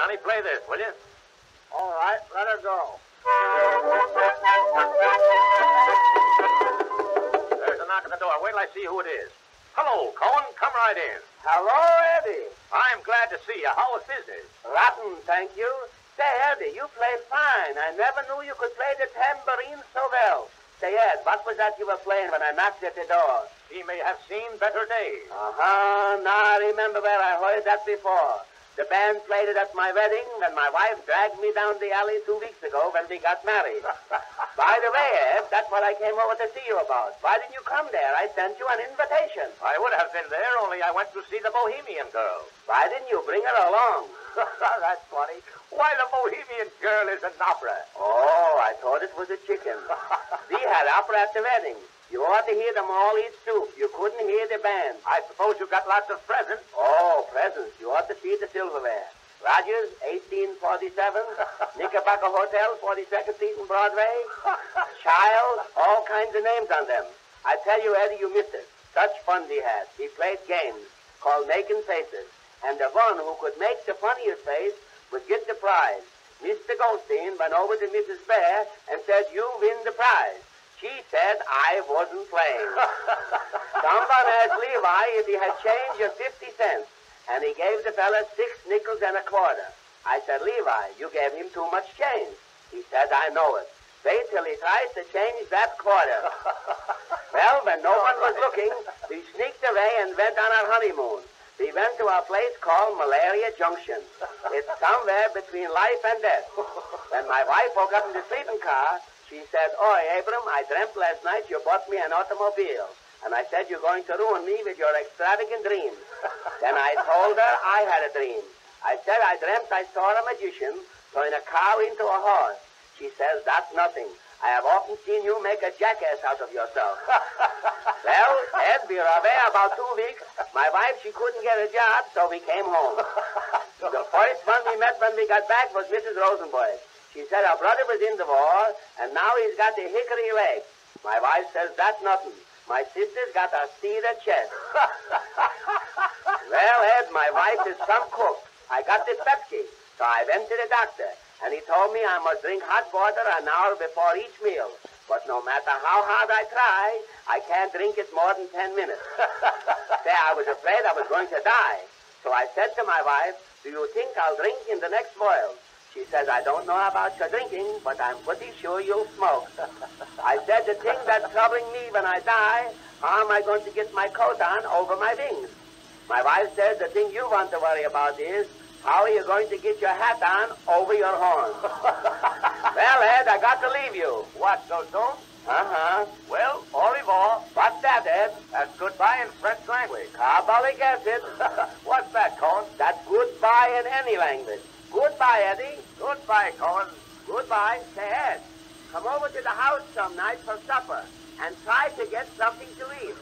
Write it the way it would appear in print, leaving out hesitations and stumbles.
Johnny, play this, will you? All right, let her go. There's a knock at the door. Wait till I see who it is. Hello, Cohen. Come right in. Hello, Eddie. I'm glad to see you. How is business? Rotten, thank you. Say, Eddie, you played fine. I never knew you could play the tambourine so well. Say, Ed, what was that you were playing when I knocked at the door? He may have seen better days. Now I remember where I heard that before. The band played it at my wedding, and my wife dragged me down the alley 2 weeks ago when we got married. By the way, Ed, that's what I came over to see you about. Why didn't you come there? I sent you an invitation. I would have been there, only I went to see the Bohemian Girl. Why didn't you bring her along? That's funny. Why, the Bohemian Girl is an opera. Oh, I thought it was a chicken. We had opera at the wedding. You ought to hear them all eat soup. You couldn't hear the band. I suppose you got lots of presents. Oh, presents. You ought to see the silverware. Rogers, 1847. Knickerbocker Hotel, 42nd Street and Broadway. Childs, all kinds of names on them. I tell you, Eddie, you missed it. Such fun we had. We played games called Making Faces. And the one who could make the funniest face would get the prize. Mr. Goldstein went over to Mrs. Bear and said, "You win the prize." She said I wasn't playing. Someone asked Levi if he had change of 50 cents, and he gave the fella 6 nickels and a quarter. I said, "Levi, you gave him too much change." He said, "I know it. Wait till he tries to change that quarter." Well, when no one was looking, we sneaked away and went on our honeymoon. We went to a place called Malaria Junction. It's somewhere between life and death. When my wife woke up in the sleeping car, she said, "Oi, Abram, I dreamt last night you bought me an automobile." And I said, "You're going to ruin me with your extravagant dreams." Then I told her I had a dream. I said I dreamt I saw a magician turn a cow into a horse. She says, "That's nothing. I have often seen you make a jackass out of yourself." Well, Ed, we were away about 2 weeks. My wife, she couldn't get a job, so we came home. The first one we met when we got back was Mrs. Rosenberg. She said her brother was in the war, and now he's got a hickory leg. My wife says, "That's nothing. My sister's got a cedar chest." Well, Ed, my wife is some cook. I got dyspepsia, so I went to the doctor, and he told me I must drink hot water an hour before each meal. But no matter how hard I try, I can't drink it more than 10 minutes. Say, I was afraid I was going to die. So I said to my wife, "Do you think I'll drink in the next boil?" She says, "I don't know about your drinking, but I'm pretty sure you'll smoke." I said, "The thing that's troubling me when I die, how am I going to get my coat on over my wings?" My wife says, "The thing you want to worry about is, how are you going to get your hat on over your horns?" Well, Ed, I got to leave you. What, so soon? Uh-huh. Well, au revoir. What's that, Ed? That's goodbye in French language. Carbolly gets it. What's that, Cohen? That's goodbye in any language. Goodbye, Eddie. Goodbye, Cohen. Goodbye. Say, Ed, come over to the house some night for supper and try to get something to eat.